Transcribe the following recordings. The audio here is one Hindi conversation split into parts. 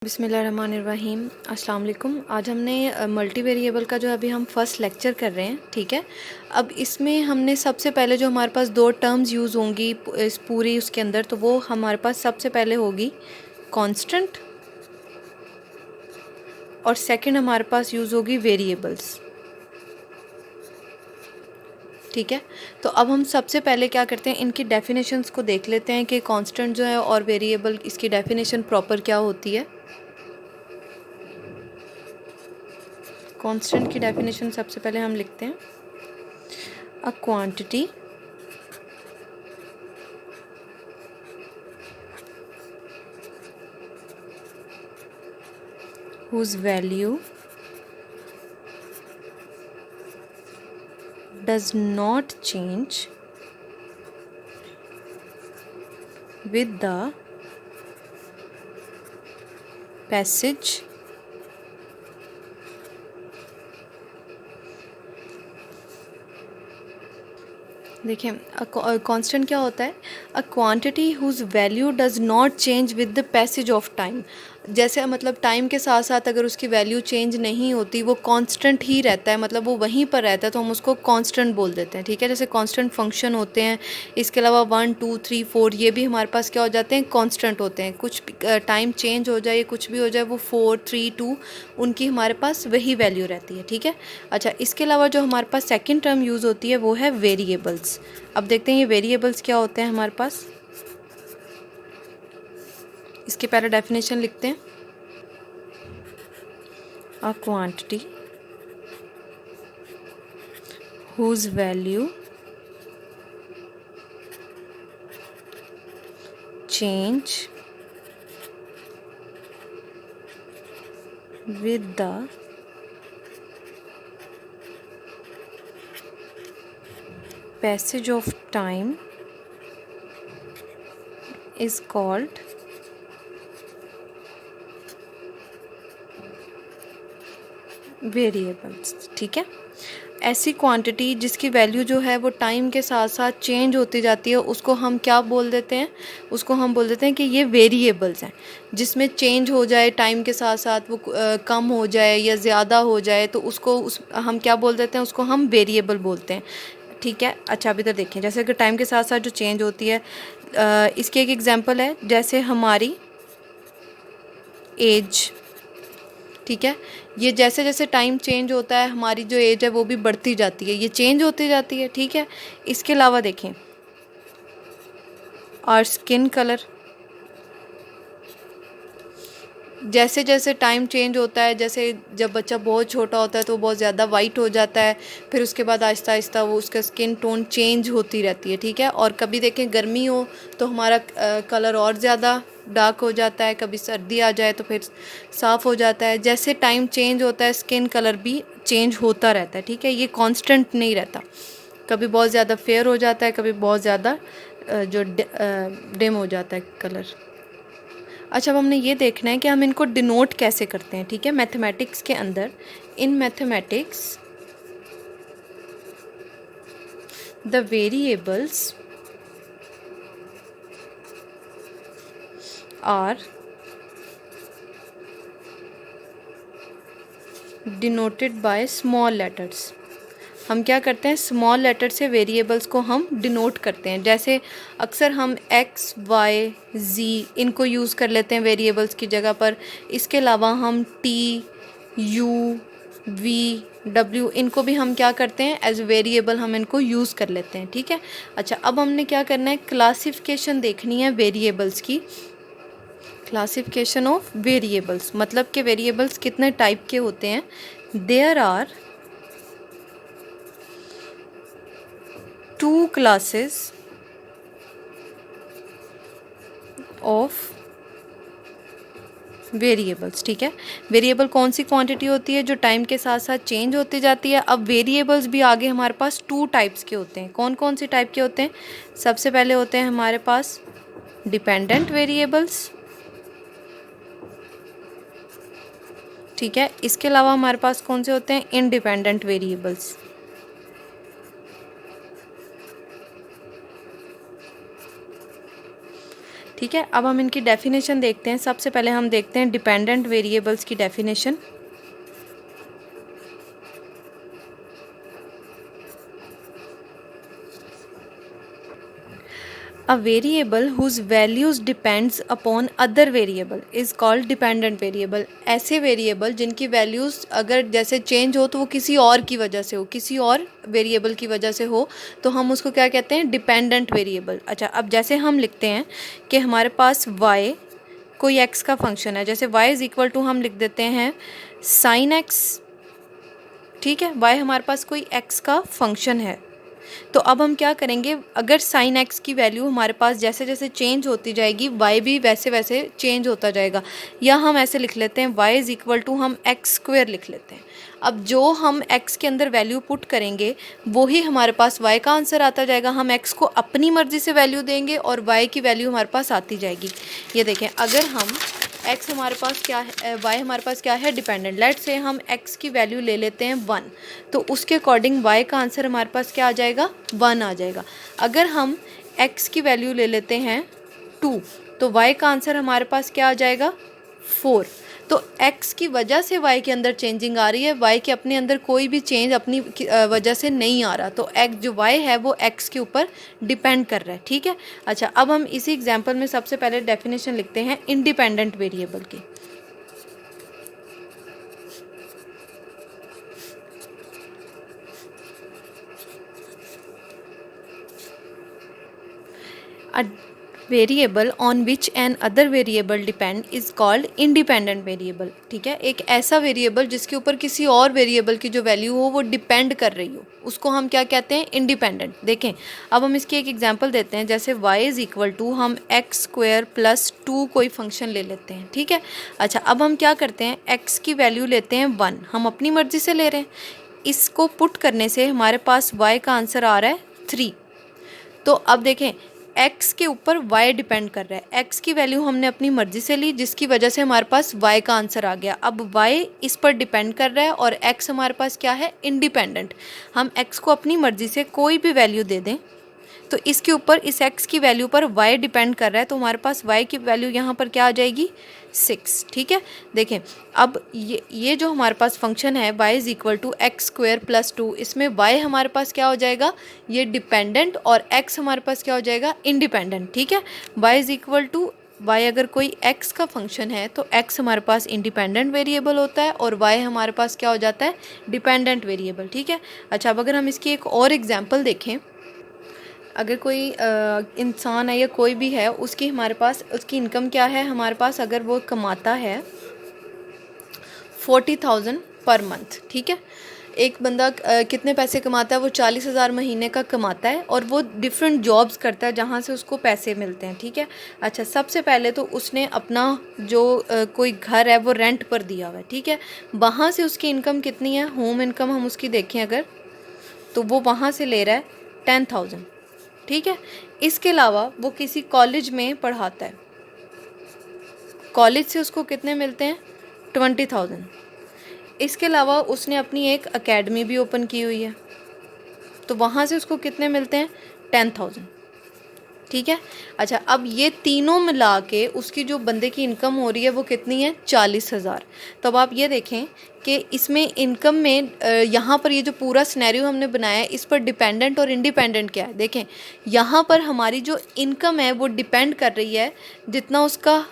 बिस्मिल्लाहिर्रहमानिर्रहीम अस्सलाम वालेकुम। आज हमने मल्टी वेरिएबल का जो अभी हम फर्स्ट लेक्चर कर रहे हैं, ठीक है। अब इसमें हमने सबसे पहले जो हमारे पास दो टर्म्स यूज़ होंगी इस पूरी उसके अंदर, तो वो हमारे पास सबसे पहले होगी कांस्टेंट और सेकंड हमारे पास यूज़ होगी वेरिएबल्स, ठीक है। तो अब हम सबसे पहले क्या करते हैं, इनकी डेफिनेशंस को देख लेते हैं कि कांस्टेंट जो है और वेरिएबल इसकी डेफिनेशन प्रॉपर क्या होती है। कांस्टेंट की डेफिनेशन सबसे पहले हम लिखते हैं, a quantity whose value does not change with the passage देखिए कांस्टेंट क्या होता है, a quantity whose value does not change with the passage of time. जैसे मतलब टाइम के साथ साथ अगर उसकी वैल्यू चेंज नहीं होती, वो कांस्टेंट ही रहता है, मतलब वो वहीं पर रहता है, तो हम उसको कांस्टेंट बोल देते हैं, ठीक है। जैसे कांस्टेंट फंक्शन होते हैं, इसके अलावा 1 2 3 4 ये भी हमारे पास क्या हो जाते हैं, कांस्टेंट होते हैं। कुछ टाइम चेंज हो जाए, कुछ भी हो जाए, वो 4 3 2 उनकी हमारे पास वही वैल्यू रहती है, ठीक है। अच्छा, इसके अलावा जो हमारे पास सेकेंड टर्म यूज़ होती है वो है वेरिएबल्स। अब देखते हैं ये वेरिएबल्स क्या होते हैं हमारे पास। इसके पहले डेफिनेशन लिखते हैं, a quantity whose value change with the passage of time is called variables, ठीक है। ऐसी क्वांटिटी जिसकी वैल्यू जो है वो टाइम के साथ साथ चेंज होती जाती है, उसको हम क्या बोल देते हैं, उसको हम बोल देते हैं कि ये वेरिएबल्स हैं। जिसमें चेंज हो जाए टाइम के साथ साथ, वो कम हो जाए या ज़्यादा हो जाए, तो उसको हम क्या बोल देते हैं, उसको हम वेरिएबल बोलते हैं, ठीक है। अच्छा, अभी तो देखें, जैसे कि टाइम के साथ साथ जो चेंज होती है, इसकी एक एग्जांपल है, जैसे हमारी एज, ठीक है। ये जैसे जैसे टाइम चेंज होता है, हमारी जो एज है वो भी बढ़ती जाती है, ये चेंज होती जाती है, ठीक है। इसके अलावा देखें, और स्किन कलर, जैसे जैसे टाइम चेंज होता है, जैसे जब बच्चा बहुत छोटा होता है तो वो बहुत ज़्यादा वाइट हो जाता है, फिर उसके बाद आहिस्ता आहिस्ता वो उसका स्किन टोन चेंज होती रहती है, ठीक है। और कभी देखें गर्मी हो तो हमारा कलर और ज़्यादा डार्क हो जाता है, कभी सर्दी आ जाए तो फिर साफ़ हो जाता है। जैसे टाइम चेंज होता है, स्किन कलर भी चेंज होता रहता है, ठीक है। ये कांस्टेंट नहीं रहता, कभी बहुत ज़्यादा फेयर हो जाता है, कभी बहुत ज़्यादा जो डिम हो जाता है कलर। अच्छा, अब हमने ये देखना है कि हम इनको डिनोट कैसे करते हैं, ठीक है। मैथमेटिक्स के अंदर, in mathematics the variables are denoted by small letters. हम क्या करते हैं, स्मॉल लेटर से वेरिएबल्स को हम डिनोट करते हैं। जैसे अक्सर हम एक्स वाई जी इनको यूज़ कर लेते हैं वेरिएबल्स की जगह पर। इसके अलावा हम टी यू वी डब्ल्यू इनको भी हम क्या करते हैं, एज वेरिएबल हम इनको यूज़ कर लेते हैं, ठीक है। अच्छा, अब हमने क्या करना है, क्लासिफिकेशन देखनी है वेरिएबल्स की। क्लासिफिकेशन ऑफ वेरिएबल्स मतलब कि वेरिएबल्स कितने टाइप के होते हैं। There are two classes of variables, ठीक है। वेरिएबल कौन सी क्वांटिटी होती है जो टाइम के साथ साथ चेंज होती जाती है। अब वेरिएबल्स भी आगे हमारे पास टू टाइप्स के होते हैं। कौन कौन सी टाइप के होते हैं, सबसे पहले होते हैं हमारे पास डिपेंडेंट वेरिएबल्स, ठीक है। इसके अलावा हमारे पास कौन से होते हैं, इंडिपेंडेंट वेरिएबल्स। ठीक है, अब हम इनकी डेफिनेशन देखते हैं। सबसे पहले हम देखते हैं डिपेंडेंट वेरिएबल्स की definition. A variable whose values depends upon other variable is called dependent variable। ऐसे वेरिएबल जिनकी वैल्यूज़ अगर जैसे चेंज हो तो वो किसी और की वजह से हो, किसी और वेरिएबल की वजह से हो, तो हम उसको क्या कहते हैं, डिपेंडेंट वेरिएबल। अच्छा, अब जैसे हम लिखते हैं कि हमारे पास y कोई x का फंक्शन है, जैसे y इज़ इक्वल टू हम लिख देते हैं साइन x। ठीक है, y हमारे पास कोई x का फंक्शन है, तो अब हम क्या करेंगे, अगर साइन एक्स की वैल्यू हमारे पास जैसे जैसे चेंज होती जाएगी वाई भी वैसे वैसे चेंज होता जाएगा, या हम ऐसे लिख लेते हैं वाई इज़ इक्वल टू हम एक्स स्क्वेयर लिख लेते हैं। अब जो हम एक्स के अंदर वैल्यू पुट करेंगे वो ही हमारे पास वाई का आंसर आता जाएगा। हम एक्स को अपनी मर्ज़ी से वैल्यू देंगे और वाई की वैल्यू हमारे पास आती जाएगी। ये देखें, अगर हम x हमारे पास क्या है, y हमारे पास क्या है, डिपेंडेंट। लेट से हम x की वैल्यू ले लेते हैं 1, तो उसके अकॉर्डिंग y का आंसर हमारे पास क्या आ जाएगा, 1 आ जाएगा। अगर हम x की वैल्यू ले लेते हैं 2, तो y का आंसर हमारे पास क्या आ जाएगा, 4। तो x की वजह से y के अंदर चेंजिंग आ रही है, y के अपने अंदर कोई भी चेंज अपनी वजह से नहीं आ रहा, तो x जो y है वो x के ऊपर डिपेंड कर रहा है। ठीक है, अच्छा, अब हम इसी एग्जांपल में सबसे पहले डेफिनेशन लिखते हैं इंडिपेंडेंट वेरिएबल की। A variable on which N other variable depend is called independent variable. ठीक है, एक ऐसा वेरिएबल जिसके ऊपर किसी और वेरिएबल की जो वैल्यू हो वो डिपेंड कर रही हो, उसको हम क्या कहते हैं, इंडिपेंडेंट। देखें, अब हम इसकी एक एग्जांपल देते हैं, जैसे y इज़ इक्वल टू हम एक्स स्क्वायर प्लस 2 कोई फंक्शन ले लेते हैं। ठीक है, अच्छा, अब हम क्या करते हैं, x की वैल्यू लेते हैं 1, हम अपनी मर्ज़ी से ले रहे हैं। इसको पुट करने से हमारे पास y का आंसर आ रहा है 3। तो अब देखें, x के ऊपर y डिपेंड कर रहा है, x की वैल्यू हमने अपनी मर्ज़ी से ली जिसकी वजह से हमारे पास y का आंसर आ गया। अब y इस पर डिपेंड कर रहा है और x हमारे पास क्या है, इंडिपेंडेंट। हम x को अपनी मर्ज़ी से कोई भी वैल्यू दे दें तो इसके ऊपर इस x की वैल्यू पर y डिपेंड कर रहा है, तो हमारे पास y की वैल्यू यहाँ पर क्या आ जाएगी, 6। ठीक है, देखें, अब ये जो हमारे पास फंक्शन है y is equal to x square plus 2, इसमें y हमारे पास क्या हो जाएगा, ये डिपेंडेंट, और x हमारे पास क्या हो जाएगा, इंडिपेंडेंट। ठीक है, y is equal to y अगर कोई x का फंक्शन है तो x हमारे पास इंडिपेंडेंट वेरिएबल होता है और y हमारे पास क्या हो जाता है, डिपेंडेंट वेरिएबल। ठीक है, अच्छा, अब अगर हम इसकी एक और एग्जांपल देखें, अगर कोई इंसान है या कोई भी है, उसकी हमारे पास उसकी इनकम क्या है, हमारे पास अगर वो कमाता है 40,000 पर मंथ। ठीक है, एक बंदा कितने पैसे कमाता है, वो 40,000 महीने का कमाता है और वो डिफरेंट जॉब्स करता है जहाँ से उसको पैसे मिलते हैं। ठीक है, अच्छा, सबसे पहले तो उसने अपना जो कोई घर है वो रेंट पर दिया हुआ है। ठीक है, वहाँ से उसकी इनकम कितनी है, होम इनकम हम उसकी देखें अगर, तो वो वहाँ से ले रहा है 10,000। ठीक है, इसके अलावा वो किसी कॉलेज में पढ़ाता है, कॉलेज से उसको कितने मिलते हैं, 20,000। इसके अलावा उसने अपनी एक एकेडमी भी ओपन की हुई है, तो वहाँ से उसको कितने मिलते हैं, 10,000। ठीक है, अच्छा, अब ये तीनों मिला के उसकी जो बंदे की इनकम हो रही है वो कितनी है, 40,000। तो अब आप ये देखें कि इसमें इनकम में यहाँ पर ये जो पूरा सिनेरियो हमने बनाया है इस पर डिपेंडेंट और इंडिपेंडेंट क्या है, देखें, यहाँ पर हमारी जो इनकम है वो डिपेंड कर रही है जितना उसका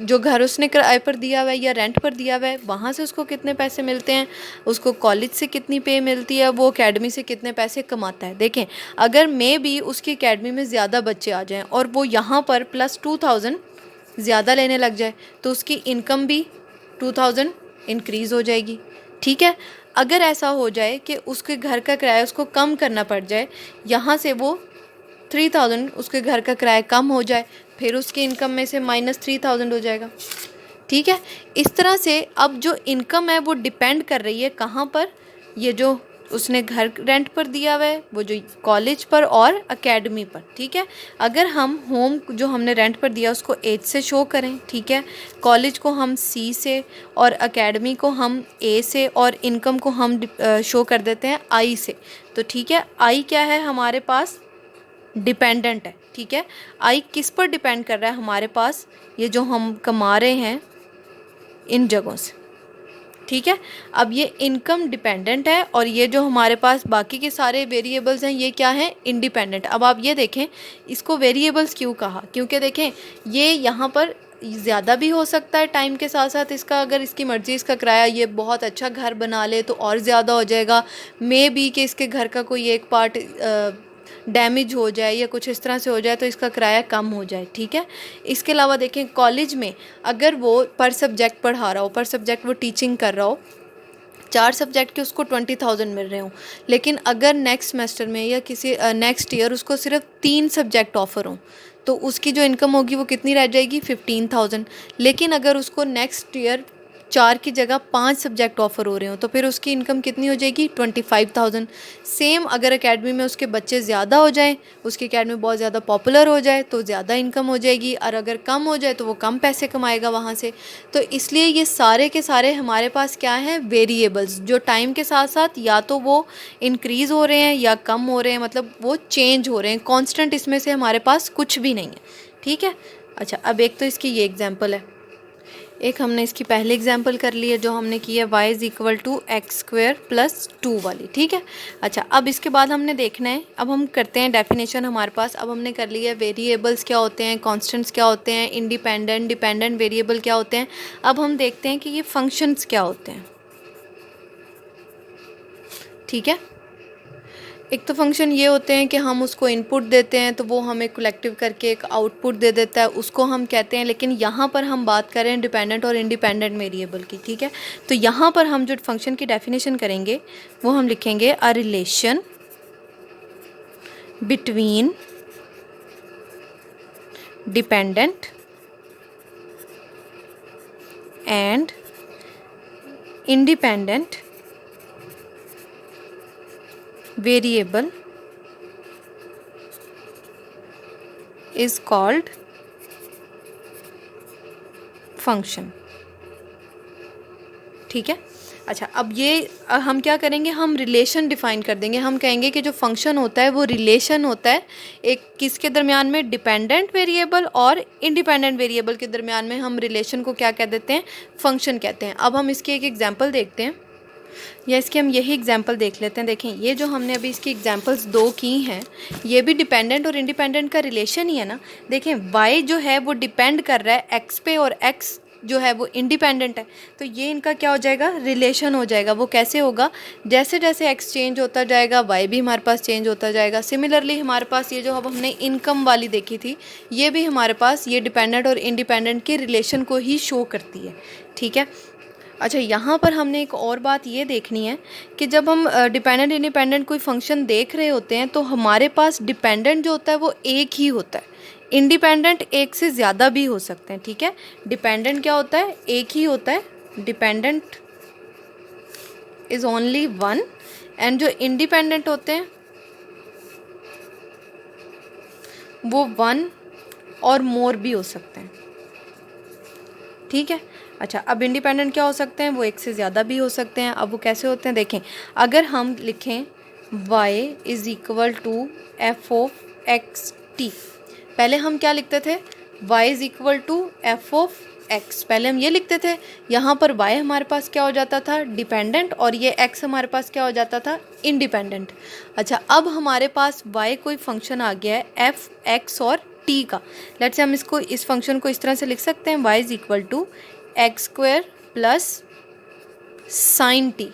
जो घर उसने किराए पर दिया हुआ है या रेंट पर दिया हुआ है वहाँ से उसको कितने पैसे मिलते हैं, उसको कॉलेज से कितनी पे मिलती है, वो एकेडमी से कितने पैसे कमाता है। देखें, अगर मे भी उसकी एकेडमी में ज़्यादा बच्चे आ जाएं और वो यहाँ पर प्लस 2,000 ज़्यादा लेने लग जाए तो उसकी इनकम भी 2,000 इंक्रीज़ हो जाएगी। ठीक है, अगर ऐसा हो जाए कि उसके घर का किराया उसको कम करना पड़ जाए, यहाँ से वो 3,000 उसके घर का किराया कम हो जाए, फिर उसकी इनकम में से -3,000 हो जाएगा। ठीक है, इस तरह से अब जो इनकम है वो डिपेंड कर रही है कहाँ पर, ये जो उसने घर रेंट पर दिया हुआ है, वो जो कॉलेज पर और एकेडमी पर। ठीक है, अगर हम होम जो हमने रेंट पर दिया उसको H से शो करें, ठीक है, कॉलेज को हम C से और एकेडमी को हम A से और इनकम को हम शो कर देते हैं I से। तो ठीक है, I क्या है हमारे पास, डिपेंडेंट है, ठीक है। आई किस पर डिपेंड कर रहा है हमारे पास, ये जो हम कमा रहे हैं इन जगहों से, ठीक है। अब ये इनकम डिपेंडेंट है और ये जो हमारे पास बाकी के सारे वेरिएबल्स हैं ये क्या हैं, इंडिपेंडेंट। अब आप ये देखें इसको वेरिएबल्स क्यों कहा, क्योंकि देखें ये यहाँ पर ज़्यादा भी हो सकता है टाइम के साथ साथ इसका, अगर इसकी मर्ज़ी इसका किराया ये बहुत अच्छा घर बना ले तो और ज़्यादा हो जाएगा, मे बी कि इसके घर का कोई एक पार्ट डैमेज हो जाए या कुछ इस तरह से हो जाए तो इसका किराया कम हो जाए, ठीक है। इसके अलावा देखें कॉलेज में अगर वो पर सब्जेक्ट पढ़ा रहा हो, पर सब्जेक्ट वो टीचिंग कर रहा हो, 4 सब्जेक्ट के उसको 20,000 मिल रहे हों, लेकिन अगर नेक्स्ट सेमेस्टर में या किसी नेक्स्ट ईयर उसको सिर्फ 3 सब्जेक्ट ऑफर हों तो उसकी जो इनकम होगी वो कितनी रह जाएगी, 15,000। लेकिन अगर उसको नेक्स्ट ईयर 4 की जगह 5 सब्जेक्ट ऑफर हो रहे हो तो फिर उसकी इनकम कितनी हो जाएगी, 25,000। सेम अगर एकेडमी में उसके बच्चे ज़्यादा हो जाएं, उसकी एकेडमी बहुत ज़्यादा पॉपुलर हो जाए तो ज़्यादा इनकम हो जाएगी, और अगर कम हो जाए तो वो कम पैसे कमाएगा वहाँ से। तो इसलिए ये सारे के सारे हमारे पास क्या हैं, वेरिएबल्स, जो टाइम के साथ साथ या तो वो इंक्रीज़ हो रहे हैं या कम हो रहे हैं, मतलब वो चेंज हो रहे हैं, कांस्टेंट इसमें से हमारे पास कुछ भी नहीं है, ठीक है। अच्छा, अब एक तो इसकी ये एग्जांपल है, एक हमने इसकी पहले एग्जांपल कर ली है जो हमने की है y is equal to x square plus 2 वाली, ठीक है। अच्छा, अब इसके बाद हमने देखना है, अब हम करते हैं डेफिनेशन हमारे पास। अब हमने कर लिया है वेरिएबल्स क्या होते हैं, कांस्टेंट्स क्या होते हैं, इंडिपेंडेंट डिपेंडेंट वेरिएबल क्या होते हैं। अब हम देखते हैं कि ये फंक्शंस क्या होते हैं, ठीक है। एक तो फंक्शन ये होते हैं कि हम उसको इनपुट देते हैं तो वो हमें कलेक्टिव करके एक आउटपुट दे देता है, उसको हम कहते हैं। लेकिन यहाँ पर हम बात करें डिपेंडेंट और इंडिपेंडेंट वेरिएबल की, ठीक है। तो यहाँ पर हम जो फंक्शन की डेफिनेशन करेंगे वो हम लिखेंगे a relation between dependent and independent variable is called function, ठीक है। अच्छा, अब ये हम क्या करेंगे, हम रिलेशन डिफाइन कर देंगे। हम कहेंगे कि जो फंक्शन होता है वो रिलेशन होता है एक किसके दरमियान में, डिपेंडेंट वेरिएबल और इंडिपेंडेंट वेरिएबल के दरमियान में। हम रिलेशन को क्या कह देते हैं, फंक्शन कहते हैं। अब हम इसकी एक एग्जांपल देखते हैं, या इसकी हम यही एग्जांपल देख लेते हैं। देखें ये जो हमने अभी इसकी एग्जांपल्स 2 की हैं ये भी डिपेंडेंट और इंडिपेंडेंट का रिलेशन ही है ना। देखें y जो है वो डिपेंड कर रहा है x पे और x जो है वो इंडिपेंडेंट है, तो ये इनका क्या हो जाएगा, रिलेशन हो जाएगा। वो कैसे होगा, जैसे जैसे x चेंज होता जाएगा y भी हमारे पास चेंज होता जाएगा। सिमिलरली हमारे पास ये जो अब हमने इनकम वाली देखी थी ये भी हमारे पास ये डिपेंडेंट और इंडिपेंडेंट के रिलेशन को ही शो करती है, ठीक है। अच्छा, यहाँ पर हमने एक और बात ये देखनी है कि जब हम डिपेंडेंट इंडिपेंडेंट कोई फंक्शन देख रहे होते हैं तो हमारे पास डिपेंडेंट जो होता है वो एक ही होता है, इंडिपेंडेंट एक से ज़्यादा भी हो सकते हैं, ठीक है। डिपेंडेंट क्या होता है, एक ही होता है, dependent is only one, and जो इंडिपेंडेंट होते हैं वो वन और मोर भी हो सकते हैं, ठीक है। अच्छा, अब इंडिपेंडेंट क्या हो सकते हैं, वो एक से ज़्यादा भी हो सकते हैं। अब वो कैसे होते हैं, देखें अगर हम लिखें y is equal to f of x t, पहले हम क्या लिखते थे, y is equal to f of x, पहले हम ये लिखते थे। यहाँ पर y हमारे पास क्या हो जाता था, डिपेंडेंट, और ये x हमारे पास क्या हो जाता था, इंडिपेंडेंट। अच्छा, अब हमारे पास y कोई फंक्शन आ गया है एफ एक्स और t का। लेट्स से हम इसको इस फंक्शन को इस तरह से लिख सकते हैं, y is equal to x square plus sine t.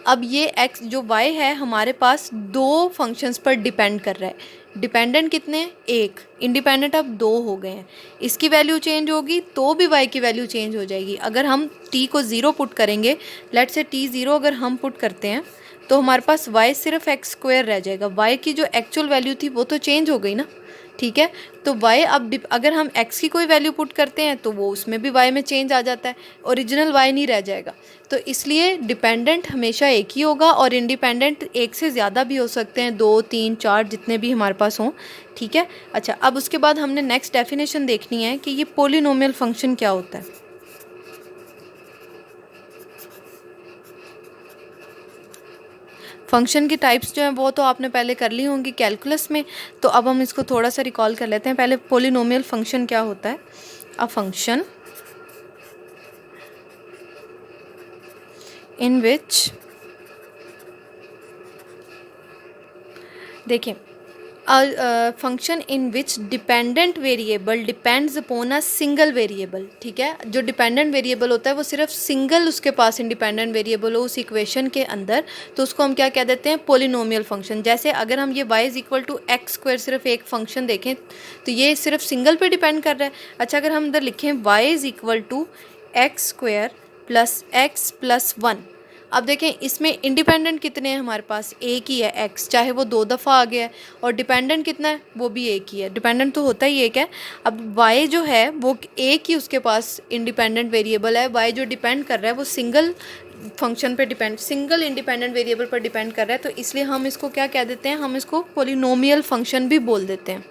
अब ये x जो y है हमारे पास दो फंक्शंस पर डिपेंड कर रहा है। डिपेंडेंट कितने, एक, इंडिपेंडेंट अब 2 हो गए हैं। इसकी वैल्यू चेंज होगी तो भी y की वैल्यू चेंज हो जाएगी। अगर हम t को 0 पुट करेंगे, लेट्स से t 0 अगर हम पुट करते हैं तो हमारे पास y सिर्फ एक्स स्क्वायर रह जाएगा। y की जो एक्चुअल वैल्यू थी वो तो चेंज हो गई ना, ठीक है। तो y अब अगर हम x की कोई वैल्यू पुट करते हैं तो वो उसमें भी y में चेंज आ जाता है, ओरिजिनल y नहीं रह जाएगा। तो इसलिए डिपेंडेंट हमेशा एक ही होगा और इंडिपेंडेंट एक से ज़्यादा भी हो सकते हैं, 2 3 4 जितने भी हमारे पास हों, ठीक है। अच्छा, अब उसके बाद हमने नेक्स्ट डेफिनेशन देखनी है कि ये पोलिनोमियल फंक्शन क्या होता है। फंक्शन की टाइप्स जो हैं वो तो आपने पहले कर ली होंगी कैलकुलस में, तो अब हम इसको थोड़ा सा रिकॉल कर लेते हैं। पहले पोलिनोमियल फंक्शन क्या होता है। अ फंक्शन इन विच, देखिए, function in which dependent variable depends upon a single variable, ठीक है। जो डिपेंडेंट वेरिएबल होता है वो सिर्फ सिंगल उसके पास इंडिपेंडेंट वेरिएबल हो उस इक्वेशन के अंदर, तो उसको हम क्या कह देते हैं, पोलिनोमियल फंक्शन। जैसे अगर हम ये y is equal to x square सिर्फ एक फंक्शन देखें तो ये सिर्फ सिंगल पे डिपेंड कर रहा है। अच्छा, अगर हम इधर लिखें y is equal to x square plus x plus one, अब देखें इसमें इंडिपेंडेंट कितने हैं हमारे पास, एक ही है x, चाहे वो 2 दफ़ा आ गया है, और डिपेंडेंट कितना है, वो भी एक ही है। डिपेंडेंट तो होता ही एक है। अब y जो है वो एक ही उसके पास इंडिपेंडेंट वेरिएबल है, y जो डिपेंड कर रहा है वो सिंगल फंक्शन पे डिपेंड, सिंगल इंडिपेंडेंट वेरिएबल पर डिपेंड कर रहा है, तो इसलिए हम इसको क्या कह देते हैं, हम इसको पोलिनोमियल फंक्शन भी बोल देते हैं।